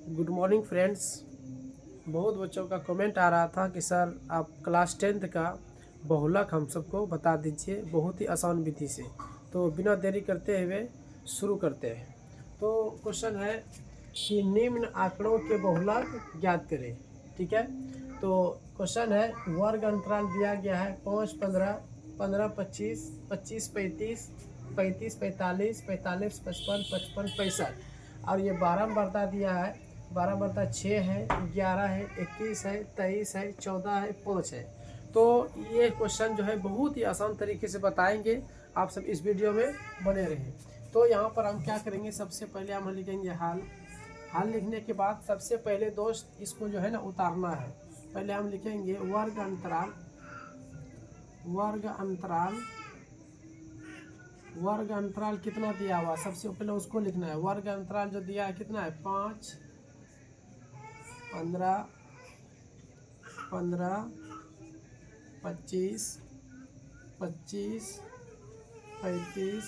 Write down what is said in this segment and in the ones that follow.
Good morning friends. बहुत बच्चों का कमेंट आ रहा था कि सर आप क्लास 10th का बहुलक हम सबको बता दीजिए बहुत ही आसान विधि से। तो बिना देरी करते हुए शुरू करते हैं। तो क्वेश्चन है कि निम्न आंकड़ों के बहुलक ज्ञात करें। ठीक है, तो क्वेश्चन है वर्ग अंतराल दिया गया है 5, 15, 15, 25, 25, 35, 35, 45, 45, 55, 55, 65 और ये 12 बर्ता दिया है। 12 बर्ता 6 है, 11 है, 21 है, 23 है, 14 है, 5 है। तो ये क्वेश्चन जो है बहुत ही आसान तरीके से बताएंगे, आप सब इस वीडियो में बने रहें। तो यहाँ पर हम क्या करेंगे, सबसे पहले हम लिखेंगे हाल लिखने के बाद सबसे पहले दोस्त इसको जो है ना उतारना है। पहले हम लिखेंगे वर्ग अंतराल कितना दिया हुआ, सबसे पहले उसको लिखना है। वर्ग अंतराल जो दिया है कितना है, 5, 15, 15, 25, 25, 35,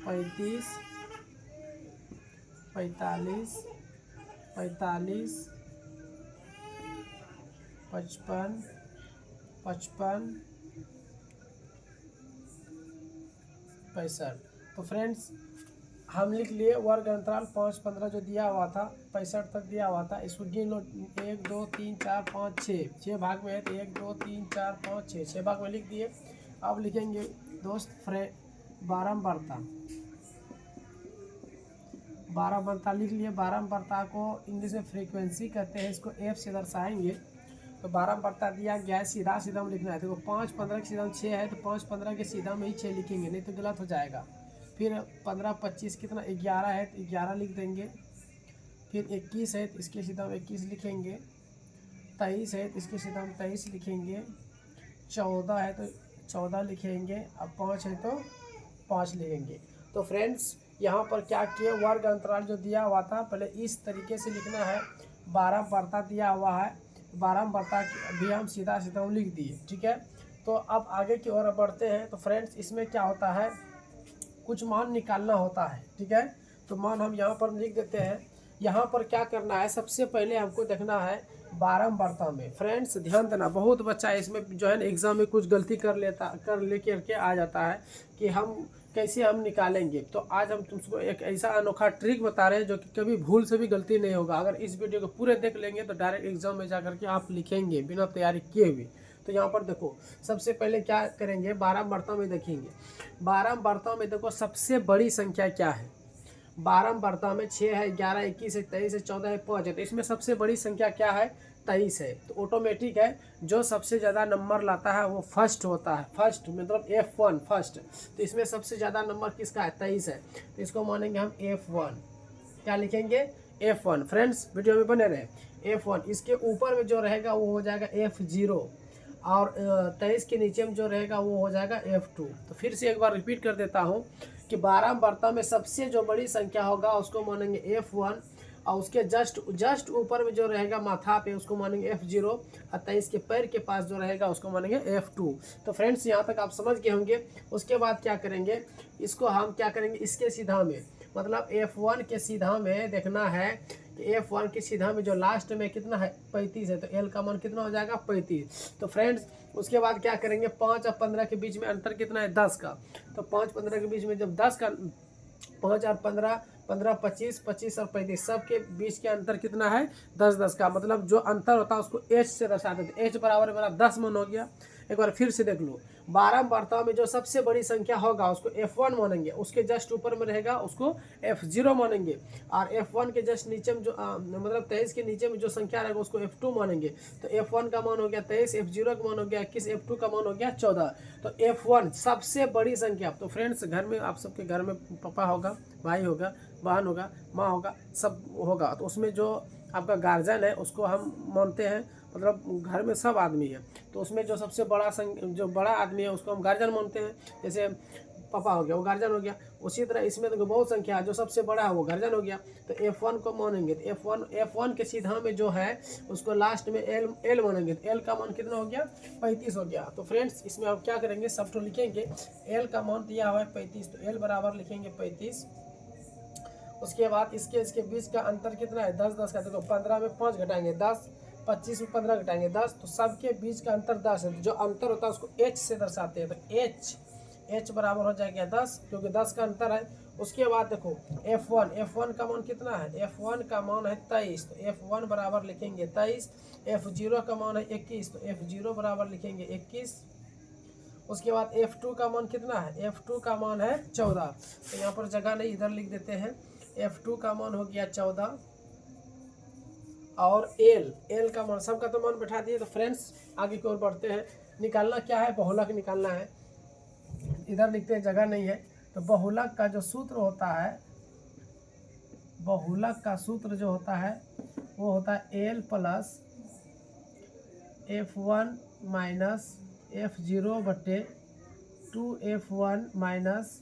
35, 45, 45, 55, 55, 65। तो फ्रेंड्स हम लिख लिए वर्ग अंतराल 5, 15 जो दिया हुआ था 65 तक दिया हुआ था। इसको गिन लो, 1, 2, 3, 4, 5, 6 भाग में है तो 1, 2, 3, 4, 5, 6 भाग में लिख दिए। अब लिखेंगे दोस्त 12 बर्ता लिख लिए। 12 बर्ता को इंग्लिश में फ्रीक्वेंसी कहते हैं, इसको एफ से दर्शाएंगे। तो 12 बर्ता दिया गया है, सीधा सीधा में लिखना है। देखो 5, 15 के सीधा में 6 है तो 5, 15 के सीधा में ही 6 लिखेंगे, नहीं तो गलत हो जाएगा। फिर 15, 25 कितना 11 है तो 11 लिख देंगे। फिर 21 है तो इसके सीधा में 21 लिखेंगे। 23 है तो इसके सीधा में 23 लिखेंगे। 14 है तो 14 लिखेंगे। अब 5 है तो 5 लिखेंगे। तो फ्रेंड्स यहाँ पर क्या किए, वर्ग अंतराल जो दिया हुआ था पहले इस तरीके से लिखना है। 12 बर्ता दिया हुआ है, 12 बर्ता भी हम सीधा सीधा लिख दिए। ठीक है, तो अब आगे की ओर बढ़ते हैं। तो फ्रेंड्स इसमें क्या होता है, कुछ मान निकालना होता है। ठीक है, तो मान हम यहाँ पर लिख देते हैं। यहाँ पर क्या करना है, सबसे पहले हमको देखना है 12 बर्ता में। फ्रेंड्स ध्यान देना, बहुत बच्चा इसमें जो है ना एग्जाम में कुछ गलती कर लेके आ जाता है कि हम कैसे हम निकालेंगे। तो आज हम तुमको एक ऐसा अनोखा ट्रिक बता रहे हैं जो कि कभी भूल से भी गलती नहीं होगा। अगर इस वीडियो को पूरे देख लेंगे तो डायरेक्ट एग्जाम में जा करके आप लिखेंगे बिना तैयारी किए हुए। तो यहाँ पर देखो सबसे पहले क्या करेंगे, 12 बर्ता में देखेंगे। 12 बर्ता में देखो सबसे बड़ी संख्या क्या है। 12 बर्ता में 6 है, 11, 21 है, 23 है, 14 है, 5 है। तो इसमें सबसे बड़ी संख्या क्या है, 23 है। तो ऑटोमेटिक है जो सबसे ज़्यादा नंबर लाता है वो फर्स्ट होता है। फर्स्ट मतलब F1 फर्स्ट। तो इसमें सबसे ज़्यादा नंबर किसका है, 23 है। तो इसको मानेंगे हम F1। क्या लिखेंगे, F1। फ्रेंड्स वीडियो में बने रहे। F1 इसके ऊपर में जो रहेगा वो हो जाएगा F0 और 23 के नीचे में जो रहेगा वो हो जाएगा F2। तो फिर से एक बार रिपीट कर देता हूँ कि 12 बर्ता में सबसे जो बड़ी संख्या होगा उसको मानेंगे F1 और उसके जस्ट ऊपर में जो रहेगा माथा पे उसको मानेंगे F0 और 23 के पैर के पास जो रहेगा उसको मानेंगे F2। तो फ्रेंड्स यहाँ तक आप समझ गए होंगे। उसके बाद क्या करेंगे, इसको हम क्या करेंगे, इसके सीधा में मतलब F1 के सीधा में देखना है कि F1 के सीधा में जो लास्ट में कितना है 35 है। तो L का मान कितना हो जाएगा 35। तो फ्रेंड्स उसके बाद क्या करेंगे, 5 और 15 के बीच में अंतर कितना है 10 का। तो 5, 15 के बीच में जब 10 का 5 और 15, 15, 25, 25 और 35 सब के बीच के अंतर कितना है 10, 10 का। मतलब जो अंतर होता है उसको H से दर्शाते थे। H बराबर मेरा 10 मन हो गया। एक बार फिर से देख लो, 12 बर्ताओं में जो सबसे बड़ी संख्या होगा उसको F1 मानेंगे, उसके जस्ट ऊपर में रहेगा उसको F0 मानेंगे और F1 के जस्ट नीचे में जो मतलब 23 के नीचे में जो संख्या रहेगा उसको F2 मानेंगे। तो F1 का मान हो गया 23, F0 का मान हो गया 21, F2 का मान हो गया 14। तो F1 सबसे बड़ी संख्या। तो फ्रेंड्स घर में आप सबके घर में पापा होगा, भाई होगा, बहन होगा, माँ होगा, सब होगा। तो उसमें जो आपका गार्जियन है उसको हम मानते हैं, मतलब घर में सब आदमी है तो उसमें जो सबसे बड़ा जो बड़ा आदमी है उसको हम गार्जियन मानते हैं। जैसे पापा हो गया वो गार्जियन हो गया। उसी तरह इसमें तो बहुत संख्या है, जो सबसे बड़ा है वो गार्जियन हो गया। तो F1 को मानेंगे तो F1 के सीधा में जो है उसको लास्ट में L मानेंगे। तो L का मान कितना हो गया 35 हो गया। तो फ्रेंड्स इसमें आप क्या करेंगे, सब तो लिखेंगे। L का मान दिया हुआ है 35 तो L बराबर लिखेंगे 35 उसके बाद इसके बीच का अंतर कितना है 10 10 का, देखो 15 में 5 घटाएंगे 10, 25 में 15 घटाएंगे 10, तो सबके बीच का अंतर 10 है। जो अंतर होता है उसको h से दर्शाते हैं, तो h बराबर हो जाएगा 10, क्योंकि 10 का अंतर है। उसके बाद देखो f1 का मान कितना है, f1 का मान है 23, तो f1 बराबर लिखेंगे 23। f0 का मान है 21, तो f0 बराबर लिखेंगे 21। उसके बाद f2 का मान कितना है, f2 का मान है 14, तो यहाँ पर जगह नहीं, इधर लिख देते हैं। f2 का मान हो गया 14, और l का मान, सबका तो मान बैठा दिए। तो फ्रेंड्स आगे की ओर बढ़ते हैं। निकालना क्या है, बहुलक निकालना है। इधर लिखते हैं, जगह नहीं है। तो बहुलक का जो सूत्र होता है, बहुलक का सूत्र जो होता है वो होता है l plus f1 minus f0 बटे 2f1 minus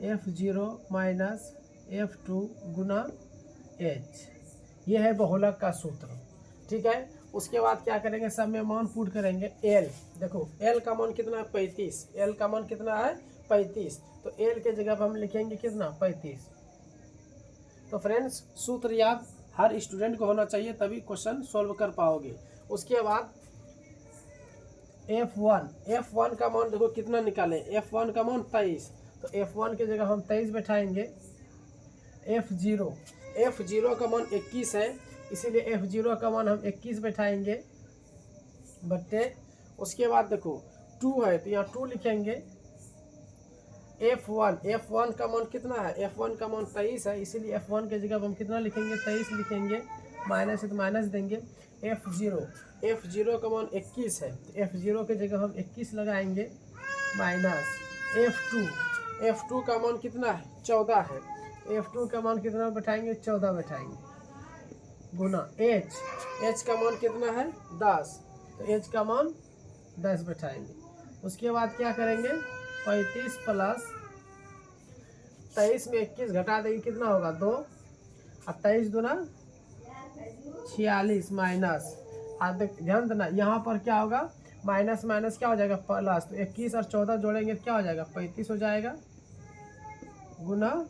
f0 minus f2 गुना h। ये है बहुलक का सूत्र, ठीक है। उसके बाद क्या करेंगे, सब में मान पुट करेंगे। l देखो l का मान कितना है 35, l का मान कितना है 35, तो l के जगह पर हम लिखेंगे कितना 35। तो फ्रेंड्स सूत्र याद हर स्टूडेंट को होना चाहिए, तभी क्वेश्चन सॉल्व कर पाओगे। उसके बाद f1 का मान देखो कितना निकालें, f1 का मान 23, तो f1 की जगह हम 23 बैठाएंगे। f0 का मान 21 है, इसीलिए f0 का मान हम 21 बैठाएंगे बट्टे। उसके बाद देखो 2 है, तो यहाँ 2 लिखेंगे। f1 का मान कितना है, f1 का मान 23 है, इसीलिए f1 की जगह हम कितना लिखेंगे 23 लिखेंगे, माइनस है तो माइनस देंगे। f0 का मान 21 है, तो f0 की जगह हम 21 लगाएंगे, माइनस f2 का मान कितना है 14 है, f2 का मान कितना बैठाएंगे 14 बैठाएंगे, गुना h का मान कितना है 10, तो h का मान 10 बैठाएंगे। उसके बाद क्या करेंगे 35 प्लस 23 में 21 घटा देंगे, कितना होगा 2, और 23 दूना 46 माइनस, ध्यान देना यहाँ पर क्या होगा माइनस माइनस क्या हो जाएगा प्लस, तो 21 और 14 जोड़ेंगे क्या हो जाएगा 35 हो जाएगा, गुना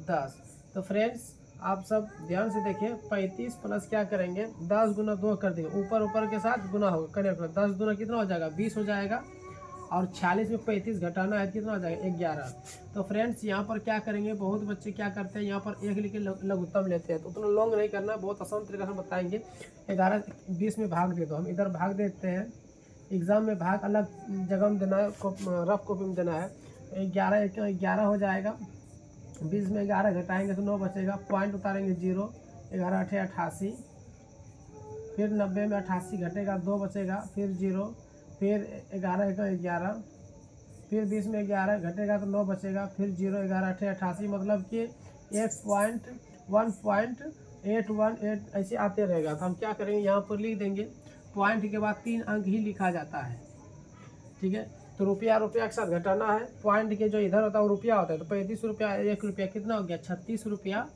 10। तो फ्रेंड्स आप सब ध्यान से देखिए, 35 प्लस क्या करेंगे 10 गुना 2 कर देंगे, ऊपर के साथ गुना होगा, कनेक्ट 10 गुना कितना हो जाएगा 20 हो जाएगा, और 46 में 35 घटाना है कितना हो जाएगा 11। तो फ्रेंड्स यहाँ पर क्या करेंगे, बहुत बच्चे क्या करते हैं यहाँ पर एक लिख के लघुत्तम लेते हैं, तो उतना लॉन्ग नहीं करना, बहुत आसान तरीका से बताएंगे। 11 20 में भाग दे दो, हम इधर भाग देते हैं, एग्ज़ाम में भाग अलग जगह में देना है, रफ कॉपी में देना है। 11 हो जाएगा, 20 में 11 घटाएंगे तो 9 बचेगा, पॉइंट उतारेंगे 0, 11 8 88, फिर 90 में 88 घटेगा 2 बचेगा, फिर 0, फिर 11 11, फिर 20 में 11 घटेगा तो 9 बचेगा, फिर 0, 11 8 88, मतलब कि 1.818 ऐसे आते रहेगा। तो हम क्या करेंगे यहाँ पर लिख देंगे, पॉइंट के बाद 3 अंक ही लिखा जाता है, ठीक है। तो रुपया के साथ घटाना है, पॉइंट के जो इधर होता है वो रुपया होता है, तो 35 रुपया 1 रुपया कितना हो गया 36 रुपया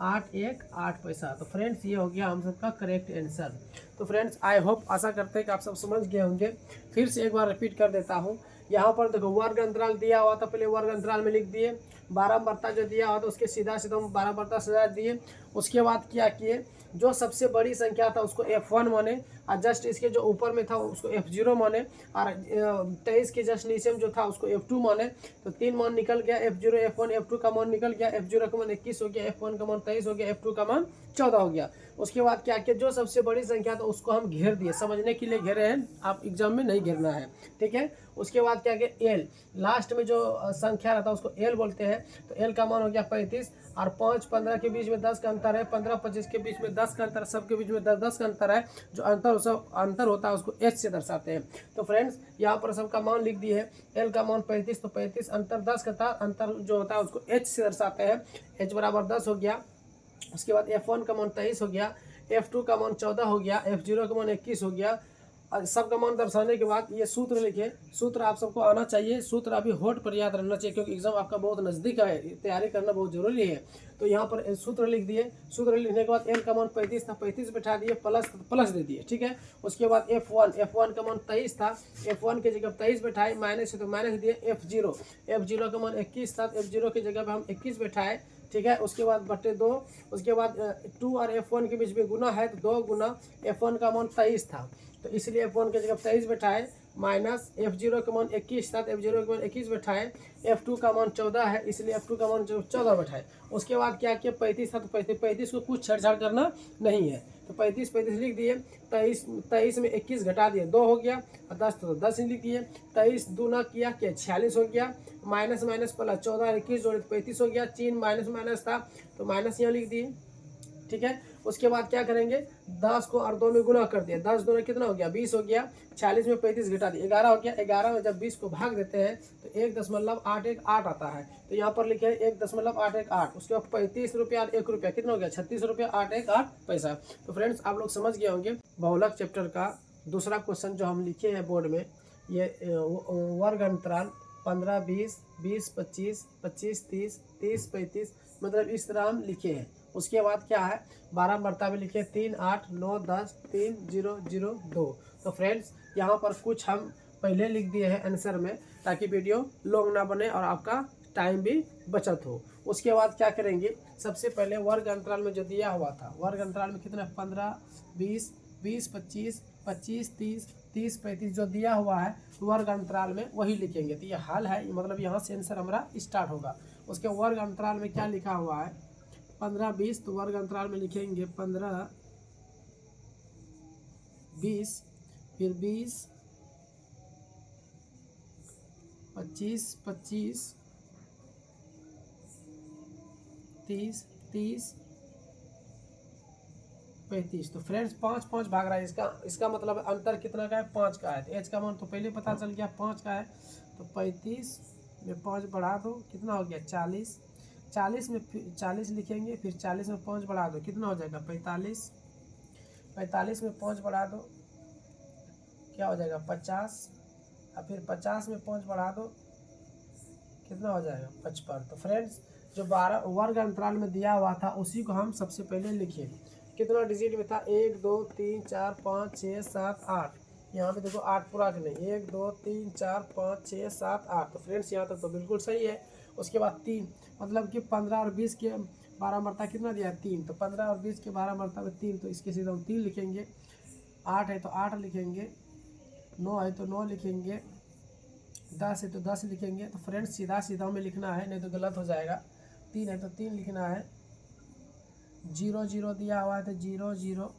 818 पैसा। तो फ्रेंड्स ये हो गया हम सबका करेक्ट आंसर। तो फ्रेंड्स आई होप आशा करते हैं कि आप सब समझ गए होंगे। फिर से एक बार रिपीट कर देता हूँ, यहाँ पर देखो वर्ग अंतराल दिया हुआ था, पहले वर्ग अंतराल में लिख दिए, बारंबारता जो दिया हुआ था उसके सीधा हम बारंबारता सजा दिए। उसके बाद क्या किए, जो सबसे बड़ी संख्या था उसको f1 माने, और जस्ट इसके जो ऊपर में था उसको f0 माने, और 23 के जस्ट नीचे में जो था उसको f2 माने। तो 3 मान निकल गया, f0 f1 f2 का मान निकल गया, f0 का मान 21 हो गया, f1 का मान 23 हो गया, f2 का मान 14 हो गया। उसके बाद क्या किया, जो सबसे बड़ी संख्या था उसको हम घेर दिए, समझने के लिए घेरे हैं, आप एग्जाम में नहीं घेरना है, ठीक है। उसके बाद क्या किया, l लास्ट में जो संख्या रहता है उसको l बोलते हैं, तो l का मान हो गया 35, और 5 15 के बीच में 10 का अंतर है, 15 25 के बीच में 10 का अंतर, सबके बीच में 10 का अंतर है, जो अंतर होता है उसको h से दर्शाते हैं। तो फ्रेंड्स यहाँ पर सबका मान लिख दिए है, l का मान 35, तो 35 अंतर 10 का था, अंतर जो होता है उसको h से दर्शाते हैं, h बराबर 10 हो गया। उसके बाद f1 का मान 23 हो गया, f2 का मान 14 हो गया, f0 का मान 21 हो गया। और सबका मान दर्शाने के बाद ये सूत्र लिखे, सूत्र आप सबको आना चाहिए, सूत्र अभी होट पर याद रहना चाहिए, क्योंकि एग्जाम आपका बहुत नज़दीक है, तैयारी करना बहुत जरूरी है। तो यहाँ पर सूत्र लिख दिए, सूत्र लिखने के बाद l का मान 35 था, 35 बैठा दिए, प्लस दे दिए, ठीक है। उसके बाद f1 का मान 23 था, f1 की जगह 23 बैठाए, माइनस है तो माइनस दिए। f0 का मान 21 था, f0 की जगह पर हम 21 बैठाए, ठीक है। उसके बाद बटे 2, उसके बाद 2 और F1 के बीच में गुना है तो 2 गुना F1 का मान 23 था, तो इसलिए F1 के जगह 23 बैठाए, माइनस F0 का मान 21 था तो F0 का मान 21 बैठाए, F2 का मान 14 है इसलिए F2 का मान 14 बैठाए। उसके बाद क्या किया, 35 था तो 35 को कुछ छेड़छाड़ करना नहीं है, तो 35 लिख दिए। 23 में 21 घटा दिए 2 हो गया, और 10 तो 10 ही लिख दिए। 23 दूना किया 46 हो गया, माइनस माइनस प्लस 14 21 जोड़े 35 हो गया, चिन्ह माइनस माइनस था तो माइनस यहाँ लिख दिए, ठीक है। उसके बाद क्या करेंगे, 10 को और 2 में गुना कर दिया, 10 दूना कितना हो गया 20 हो गया, 46 में 35 घटा दिया 11 हो गया। 11 में जब 20 को भाग देते हैं तो 1.818 आता है, तो यहाँ पर लिखे 1.818। उसके बाद 35 रुपया और 1 रुपया कितना हो गया 36 रुपया 818 पैसा। तो फ्रेंड्स आप लोग समझ गए होंगे बहुलक चैप्टर का दूसरा क्वेश्चन जो हम लिखे हैं बोर्ड में, ये वर्ग अंतराल 15 20 20 25 25 30 30 35 मतलब इस तरह हम लिखे हैं। उसके बाद क्या है 12 मरतबे लिखे 3 8 9 10 3 0 0 2। तो फ्रेंड्स यहाँ पर कुछ हम पहले लिख दिए हैं आंसर में ताकि वीडियो लॉन्ग ना बने और आपका टाइम भी बचत हो। उसके बाद क्या करेंगे, सबसे पहले वर्ग अंतराल में जो दिया हुआ था, वर्ग अंतराल में कितना 15 20 20 25 25 30 30 35 जो दिया हुआ है वर्ग अंतराल में वही लिखेंगे। तो ये हल है, मतलब यहाँ से आंसर हमारा स्टार्ट होगा। उसके वर्ग अंतराल में क्या लिखा हुआ है 15 20, तो वर्ग अंतराल में लिखेंगे 15 20 फिर 20 25 25 30 30 35। तो फ्रेंड्स 5 5 भाग रहा है, इसका मतलब अंतर कितना का है 5 का है। तो एच का मान तो पहले पता चल गया 5 का है, तो 35 में 5 बढ़ा दो कितना हो गया 40, 40 में 40 लिखेंगे, फिर 40 में 5 बढ़ा दो कितना हो जाएगा 45, 45 में 5 बढ़ा दो क्या हो जाएगा 50, और फिर 50 में 5 बढ़ा दो कितना हो जाएगा 55। तो फ्रेंड्स जो 12 वर्ग अंतराल में दिया हुआ था उसी को हम सबसे पहले लिखे। कितना डिजिट में था 1 2 3 4 5 6 7 8, यहाँ पे देखो 8 पूरा के नहीं 1 2 3 4 5 6 7 8। तो फ्रेंड्स यहाँ तक तो बिल्कुल सही है। उसके बाद 3 मतलब कि 15 और 20 के 12 मरतबा कितना दिया 3, तो 15 और 20 के 12 मरतबा 3, तो इसके सीधा हम 3 लिखेंगे। 8 है तो 8 लिखेंगे, 9 है तो 9 लिखेंगे, 10 है तो 10 लिखेंगे। तो फ्रेंड्स सीधा सीधा में लिखना है नहीं तो गलत हो जाएगा। 3 है तो 3 लिखना है, 0 0 दिया हुआ है तो 0 0,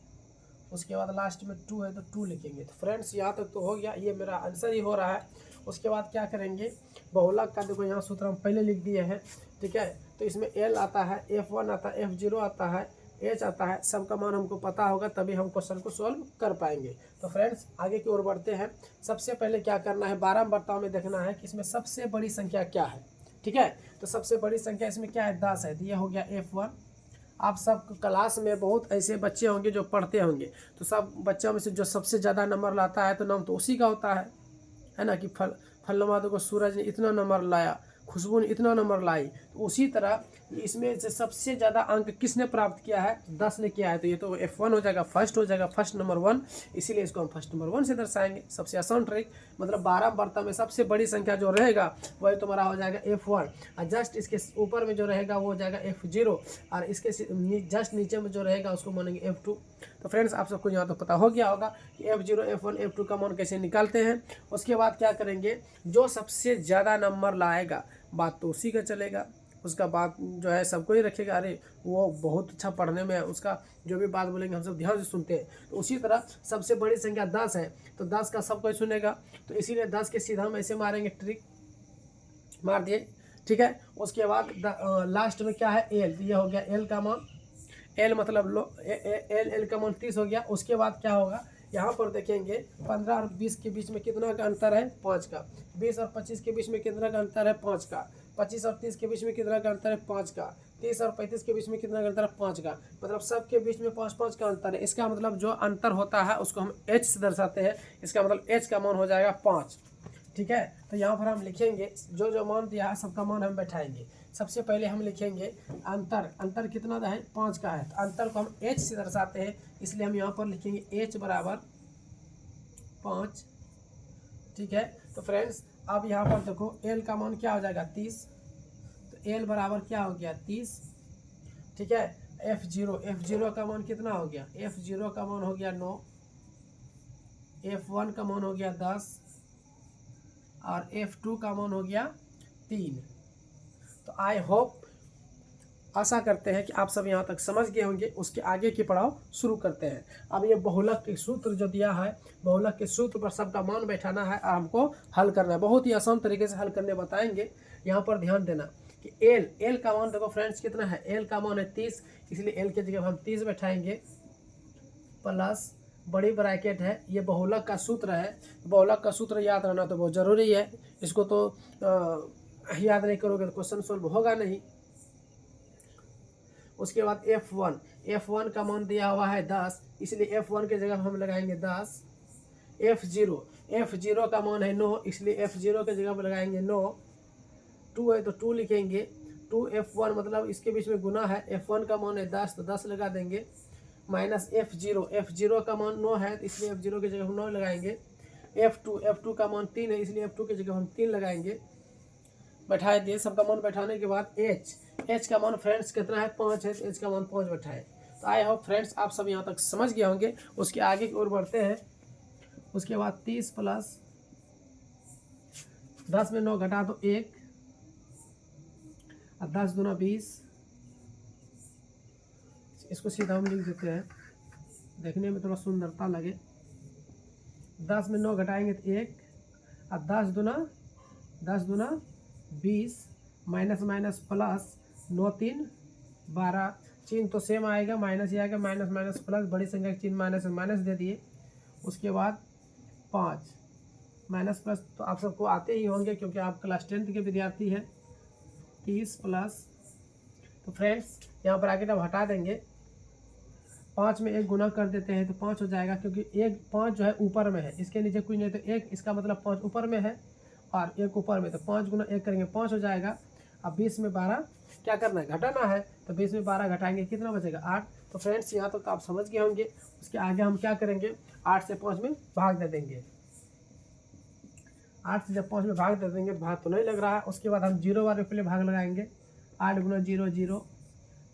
उसके बाद लास्ट में 2 है तो 2 लिखेंगे। तो फ्रेंड्स यहाँ तक तो हो गया, ये मेरा आंसर ही हो रहा है। उसके बाद क्या करेंगे बहुलक का देखो यहाँ सूत्र हम पहले लिख दिए हैं, ठीक है। तो इसमें L आता है, F1 आता है, F0 आता है, H आता है, सबका मान हमको पता होगा तभी हम क्वेश्चन को सॉल्व कर पाएंगे। तो फ्रेंड्स आगे की ओर बढ़ते हैं। सबसे पहले क्या करना है 12 बर्ताव में देखना है कि इसमें सबसे बड़ी संख्या क्या है, ठीक है। तो सबसे बड़ी संख्या इसमें क्या है 10 है, तो ये हो गया F1। आप सब क्लास में बहुत ऐसे बच्चे होंगे जो पढ़ते होंगे, तो सब बच्चों में से जो सबसे ज़्यादा नंबर लाता है तो नाम तो उसी का होता है ना, कि फलनुमा को सूरज ने इतना नंबर लाया, खुशबू ने इतना नंबर लाई। तो उसी तरह इसमें से सबसे ज़्यादा अंक किसने प्राप्त किया है 10 ने किया है, तो ये तो F1 हो जाएगा, फर्स्ट हो जाएगा, फर्स्ट नंबर 1, इसीलिए इसको हम फर्स्ट नंबर 1 से दर्शाएंगे। सबसे आसान ट्रिक, मतलब 12 बर्तन में सबसे बड़ी संख्या जो रहेगा वही तुम्हारा हो जाएगा F1, और जस्ट इसके ऊपर में जो रहेगा वो हो जाएगा F0, और इसके जस्ट नीचे में जो रहेगा उसको मानेंगे F2। तो फ्रेंड्स आप सबको यहाँ तो पता हो गया होगा कि F0 F1 F2 का मान कैसे निकालते हैं। उसके बाद क्या करेंगे, जो सबसे ज़्यादा नंबर लाएगा बात तो उसी का चलेगा, उसका बात जो है सबको ही रखेगा, अरे वो बहुत अच्छा पढ़ने में है, उसका जो भी बात बोलेंगे हम सब ध्यान से सुनते हैं। तो उसी तरह सबसे बड़ी संख्या 10 है तो 10 का सब कोई सुनेगा, तो इसीलिए 10 के सीधा हम ऐसे मारेंगे, ट्रिक मार दिए, ठीक है। उसके बाद लास्ट में क्या है L, ये हो गया L का मान, L मतलब L का मान 30 हो गया। उसके बाद क्या होगा यहाँ पर देखेंगे 15 और 20 के बीच में कितना का अंतर है 5 का, 20 और 25 के बीच में कितना का अंतर है 5 का, 25 और 30 के बीच में कितना का अंतर है 5 का, 30 और 35 के बीच में कितना का अंतर है 5 का, मतलब सबके बीच में 5 5 का अंतर है। इसका मतलब जो अंतर होता है उसको हम H से दर्शाते हैं, इसका मतलब H का मान हो जाएगा 5, ठीक है। तो यहाँ पर हम लिखेंगे जो जो मान दिया है सबका मान हम बैठाएंगे। सबसे पहले हम लिखेंगे अंतर कितना है 5 का है, तो अंतर को हम H से दर्शाते हैं, इसलिए हम यहाँ पर लिखेंगे H बराबर 5, ठीक है। तो फ्रेंड्स अब यहाँ पर देखो L का मान क्या हो जाएगा 30, तो L बराबर क्या हो गया 30, ठीक है। F0 का मान कितना हो गया, F0 का मान हो गया 9, F1 का मान हो गया 10 और F2 का मान हो गया 3। तो आई होप, आशा करते हैं कि आप सब यहाँ तक समझ गए होंगे। उसके आगे की पड़ाव शुरू करते हैं। अब ये बहुलक के सूत्र जो दिया है, बहुलक के सूत्र पर सबका मान बैठाना है और हमको हल करना है। बहुत ही आसान तरीके से हल करने बताएंगे। यहाँ पर ध्यान देना कि एल का मान देखो फ्रेंड्स कितना है, एल का मान है 30, इसलिए एल के जगह हम 30 बैठाएंगे प्लस बड़ी ब्रैकेट है, ये बहुलक का सूत्र है। बहुलक का सूत्र याद रहना तो बहुत ज़रूरी है। इसको तो याद नहीं करोगे तो क्वेश्चन सोल्व होगा नहीं। उसके बाद F1 का मान दिया हुआ है 10, इसलिए F1 के जगह हम लगाएंगे 10। F0 का मान है 9, इसलिए F0 के जगह पर लगाएंगे 9। 2 है तो 2 लिखेंगे, 2F1 मतलब इसके बीच में गुना है। F1 का मान है 10 तो 10 लगा देंगे, माइनस F0 का मान 9 है, इसलिए F0 की जगह हम 9 लगाएंगे। F2 का मान 3 है, इसलिए F2 की जगह हम 3 लगाएंगे। बैठा दिए सबका मान बैठाने के बाद H का मान फ्रेंड्स कितना है, 5 है, तो H का मान 5 बैठाए। तो आई होप फ्रेंड्स आप सब यहाँ तक समझ गए होंगे। उसके आगे की ओर बढ़ते हैं। उसके बाद 30 प्लस 10 में 9 घटा तो 1 और 10 दूना 20। इसको सीधा हम लिख देते हैं, देखने में थोड़ा सुंदरता लगे। 10 में 9 घटाएंगे तो 1 और 10 दूना 20 माइनस माइनस प्लस 9 3 12। चिन्ह तो सेम आएगा, माइनस ही आएगा, माइनस माइनस प्लस, बड़ी संख्या के चिन्ह माइनस माइनस दे दिए। उसके बाद 5 माइनस प्लस तो आप सबको आते ही होंगे क्योंकि आप क्लास 10th के विद्यार्थी हैं। 30 प्लस, तो फ्रेंड्स यहाँ ब्रैकेट अब हटा देंगे। 5 में 1 गुना कर देते हैं तो 5 हो जाएगा, क्योंकि 5 जो है ऊपर में है, इसके नीचे कोई नहीं तो 1, इसका मतलब 5 ऊपर में है और 1 ऊपर में, तो 5 गुना 1 करेंगे 5 हो जाएगा। अब 20 में 12 क्या करना है, घटाना है, तो 20 में 12 घटाएंगे कितना बचेगा, 8। तो फ्रेंड्स यहाँ तो आप समझ गए होंगे। उसके आगे हम क्या करेंगे, 8 से 5 में भाग दे देंगे। 8 से जब 5 में भाग दे देंगे, भाग तो नहीं लग रहा है। उसके बाद हम 0 वाले पहले भाग लगाएंगे। 8 गुना 0 0,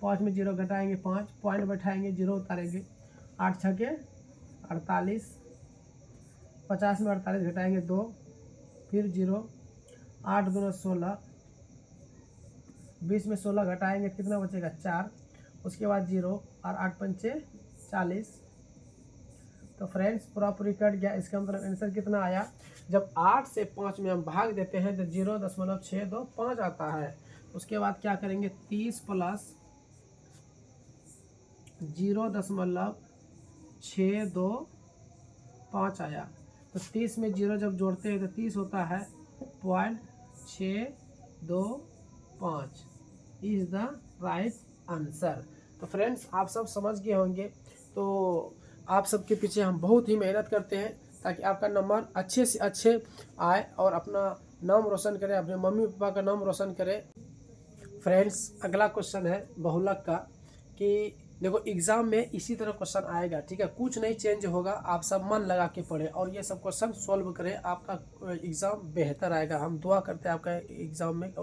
5 में 0 घटाएंगे 5, पॉइंट बैठाएंगे, 0 उतारेंगे। 8 छके 48, 50 में 48 घटाएंगे 2, फिर 0। 8 गुना 16, 20 में 16 घटाएंगे कितना बचेगा, 4। उसके बाद 0 और 8 पंचे 40। तो फ्रेंड्स पूरा पूरी कट गया। इसका मतलब आंसर कितना आया, जब 8 से 5 में हम भाग देते हैं तो 0.625 आता है। उसके बाद क्या करेंगे, 30 प्लस 0.625 आया। तो 30 में 0 जब जोड़ते हैं तो 30 होता है 0.625 इज द राइट आंसर। तो फ्रेंड्स आप सब समझ गए होंगे। तो आप सबके पीछे हम बहुत ही मेहनत करते हैं ताकि आपका नंबर अच्छे से अच्छे आए और अपना नाम रोशन करें, अपने मम्मी पापा का नाम रोशन करें। फ्रेंड्स अगला क्वेश्चन है बहुलक का, कि देखो एग्ज़ाम में इसी तरह क्वेश्चन आएगा, ठीक है, कुछ नहीं चेंज होगा। आप सब मन लगा के पढ़ें और ये सब क्वेश्चन सॉल्व करें, आपका एग्ज़ाम बेहतर आएगा। हम दुआ करते हैं आपका एग्ज़ाम में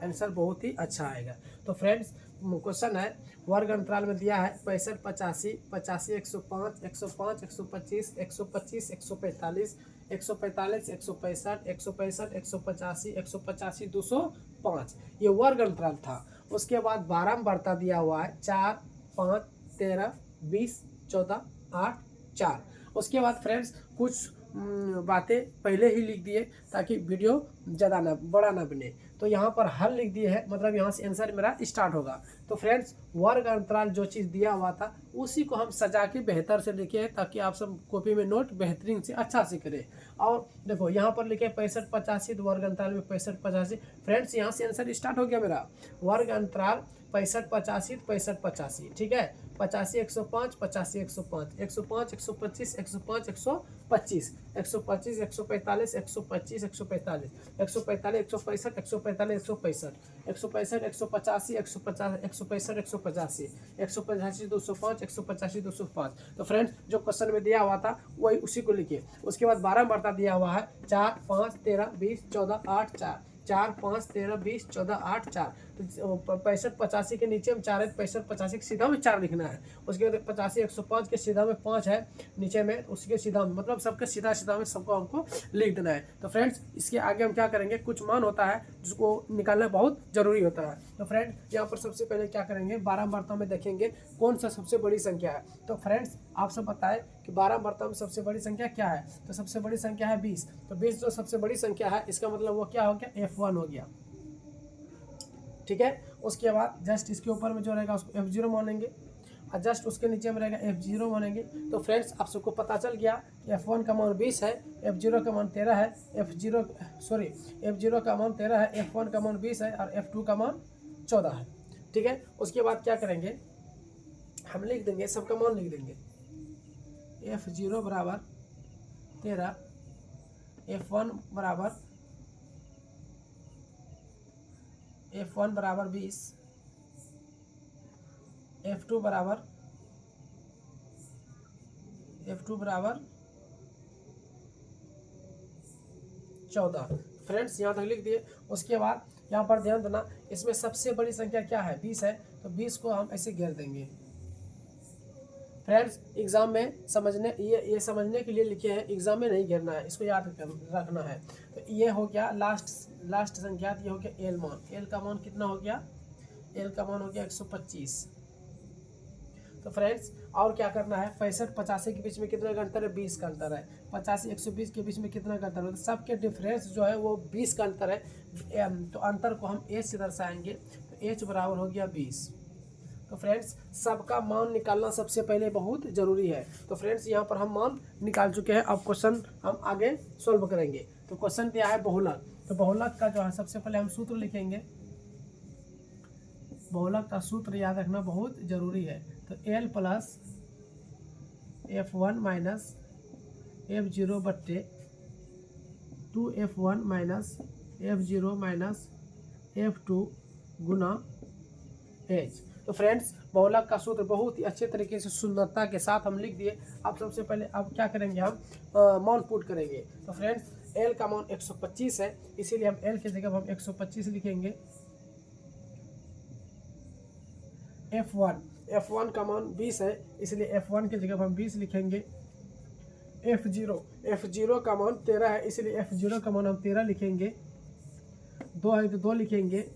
आंसर बहुत ही अच्छा आएगा। तो फ्रेंड्स क्वेश्चन है, वर्ग अंतराल में दिया है 65 85 85 105 105 125 125 145 145 165 165 185 185 205, ये वर्ग अंतराल था। उसके बाद 12 में बढ़ता दिया हुआ है 4 5 13 20 14 8 4। उसके बाद फ्रेंड्स कुछ बातें पहले ही लिख दिए ताकि वीडियो ज़्यादा ना बड़ा ना बने। तो यहाँ पर हल लिख दिए है, मतलब यहाँ से आंसर मेरा स्टार्ट होगा। तो फ्रेंड्स वर्ग अंतराल जो चीज़ दिया हुआ था उसी को हम सजा के बेहतर से लिखे हैं ताकि आप सब कॉपी में नोट बेहतरीन से अच्छा से करें। और देखो यहाँ पर लिखे 65 85, तो वर्ग अंतराल में 65 85। फ्रेंड्स यहाँ से आंसर स्टार्ट हो गया मेरा। वर्ग अंतराल 65 85 65 85, ठीक है, 85 105 85 105 105 125 105 125 125 145 125 145 145 165 145 165 165 185 150 165 185 185 205 185 205। तो फ्रेंड्स जो क्वेश्चन में दिया हुआ था वही उसी को लिखिए। उसके बाद 12 बढ़ता दिया हुआ है 4 5 13 20 14 8 4। 4 5 13 20 14 8 4, तो 65 85 के नीचे में 4 है, 65 85 के सीधा में 4 लिखना है। उसके बाद 85 105 के सीधा में 5 है नीचे में, उसके सीधा में मतलब सबके सीधा सीधा में सबको हमको लिख देना है। तो फ्रेंड्स इसके आगे हम क्या करेंगे, कुछ मान होता है जिसको निकालना बहुत जरूरी होता है। तो फ्रेंड यहाँ पर सबसे पहले क्या करेंगे, 12 बर्तन में देखेंगे कौन सा सबसे बड़ी संख्या है। तो फ्रेंड्स आप सब बताएं कि 12 बर्तन में सबसे बड़ी संख्या क्या है। तो सबसे बड़ी संख्या है 20। तो 20 जो सबसे बड़ी संख्या है इसका मतलब वो क्या हो गया, F1 हो गया। ठीक है, उसके बाद जस्ट इसके ऊपर में जो रहेगा उसको F0 मानेंगे और जस्ट उसके नीचे में रहेगा F0 मानेंगे। तो फ्रेंड्स आप सबको पता चल गया कि F1 का मान 20 है, F0 का मान 13 है, F0 का मान 13 है, F1 का मान 20 है और F2 का मान 14 है। ठीक है, उसके बाद क्या करेंगे, हम लिख देंगे, सबका मान लिख देंगे। F0 बराबर 13, F1 बराबर 20, F2 बराबर 14। फ्रेंड्स यहाँ तक लिख दिए। उसके बाद यहाँ पर ध्यान देना, इसमें सबसे बड़ी संख्या क्या है, 20 है। तो 20 को हम ऐसे घेर देंगे। फ्रेंड्स एग्जाम में समझने ये समझने के लिए लिखे हैं, एग्जाम में नहीं घेरना है, इसको याद रखना है। तो ये हो गया लास्ट संख्या, ये हो गया एल मान। एल का मान कितना हो गया, एल का मान हो गया 125। तो फ्रेंड्स और क्या करना है, 65 85 के बीच में कितना का अंतर है, 20 का अंतर है। 85 120 के बीच में कितना का अंतर है, तो सबके डिफरेंस जो है वो 20 का अंतर है। तो अंतर को हम एच से दर्शाएंगे। तो एच बराबर हो गया 20। तो फ्रेंड्स सबका मान निकालना सबसे पहले बहुत ज़रूरी है। तो फ्रेंड्स यहाँ पर हम मान निकाल चुके हैं। अब क्वेश्चन हम आगे सॉल्व करेंगे। तो क्वेश्चन क्या है, बहुलक। तो बहुलक का जो है सबसे पहले हम सूत्र लिखेंगे। बहुलक का सूत्र याद रखना बहुत ज़रूरी है। तो L plus F1 minus F0 बट्टे 2F1 minus F0 minus F2 गुना H। तो फ्रेंड्स बहुलक का सूत्र बहुत ही अच्छे तरीके से सुंदरता के साथ हम लिख दिए। अब सबसे पहले अब क्या करेंगे, हम मान पुट करेंगे। तो फ्रेंड्स L का मान 125 है, इसीलिए हम L की जगह हम 125 लिखेंगे। F1 का मान 20 है, इसलिए F1 की जगह हम 20 लिखेंगे। F0 का मान 13 है, इसलिए F0 का मान हम 13 लिखेंगे। 2 है तो 2 लिखेंगे।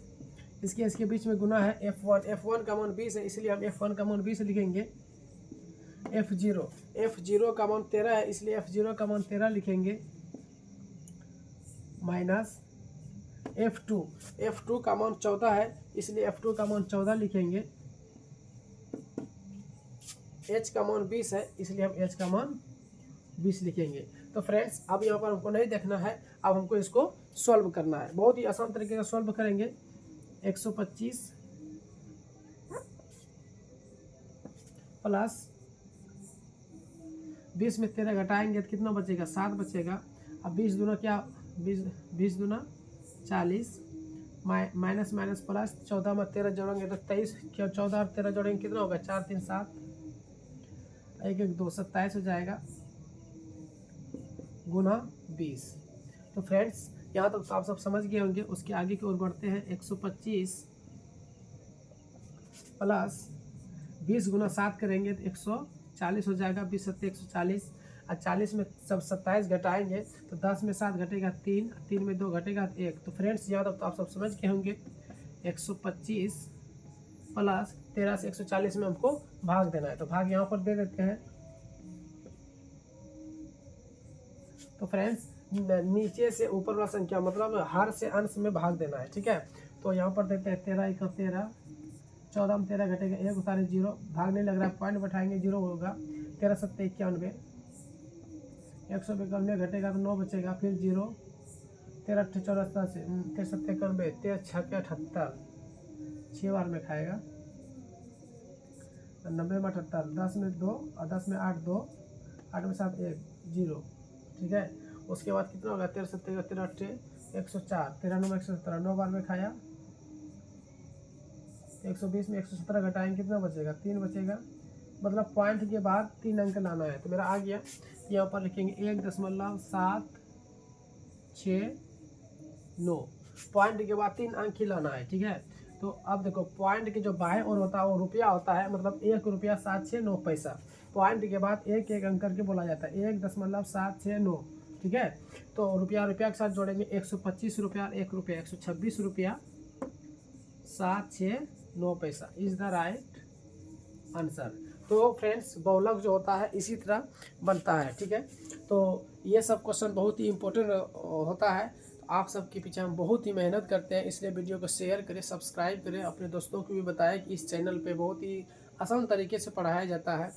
इसके बीच में गुना है F1 का मान 20 है, इसलिए हम F1 का मान 20 लिखेंगे। F0 का मान 13 है, इसलिए F0 का मान 13 लिखेंगे। माइनस F2 का मान 14 है, इसलिए F2 का मान 14 लिखेंगे। H का मान 20 है, इसलिए हम H का मान 20 लिखेंगे। तो फ्रेंड्स अब यहाँ पर हमको नहीं देखना है, अब हमको इसको सॉल्व करना है। बहुत ही आसान तरीके से सॉल्व करेंगे। 125 प्लस 20 में 13 घटाएंगे तो कितना बचेगा, 7 बचेगा। अब 20 दूना क्या, 20 दूना 40 माइनस माइनस प्लस 14 में 13 जोड़ेंगे तो 23, क्या 14 और 13 जोड़ेंगे कितना होगा, 4 3 7 1 1 2 27 हो जाएगा गुना 20। तो फ्रेंड्स यहाँ तक तो आप सब समझ गए होंगे। उसके आगे की ओर बढ़ते हैं। 125 प्लस 20 गुना 7 करेंगे तो 140 हो जाएगा। 20 7 140 और 40 में सब 27 घटाएंगे तो 10 में 7 घटेगा 3, 3 में 2 घटेगा 1। तो फ्रेंड्स यहाँ तक तो आप सब समझ गए होंगे। 125 प्लस 13 से 140 में हमको भाग देना है, तो भाग यहाँ पर दे देते हैं। तो फ्रेंड्स नीचे से ऊपर वाला संख्या मतलब हर से अंश में भाग देना है, ठीक है। तो यहाँ पर देते हैं 13 1 13, 14 में 13 घटेगा 1 उतारे 0, भाग नहीं लग रहा है, पॉइंट बैठाएंगे 0 होगा। 13 7 91, 192 घटेगा तो 9 बचेगा, फिर 0, 13 8 14 13 7 91, 13 6 78, 6 बार में खाएगा। 90 में 78, 10 में 2 और 10 में 8 2, 8 में 7 1 0, ठीक है। उसके बाद कितना होगा, 13 7 13 8 104, 13 9 117, 9 बार में खाया। 120 में 117 घटाएंगे कितना बचेगा, 3 बचेगा। मतलब पॉइंट के बाद 3 अंक लाना है, तो मेरा आ गया। यहाँ पर लिखेंगे 1.769। पॉइंट के बाद 3 अंक ही लाना है, ठीक है। तो अब देखो पॉइंट के जो बाएं और होता है वो रुपया होता है, मतलब 1 रुपया 769 पैसा। पॉइंट के बाद एक एक अंक करके बोला जाता है, 1.769, ठीक है। तो रुपया रुपया के साथ जोड़ेंगे 125 रुपया, 1 रुपया 126 रुपया 769 पैसा इज द राइट आंसर। तो फ्रेंड्स बहुलक जो होता है इसी तरह बनता है, ठीक है। तो ये सब क्वेश्चन बहुत ही इम्पोर्टेंट होता है। आप सबके पीछे हम बहुत ही मेहनत करते हैं, इसलिए वीडियो को शेयर करें, सब्सक्राइब करें, अपने दोस्तों को भी बताएं कि इस चैनल पे बहुत ही आसान तरीके से पढ़ाया जाता है।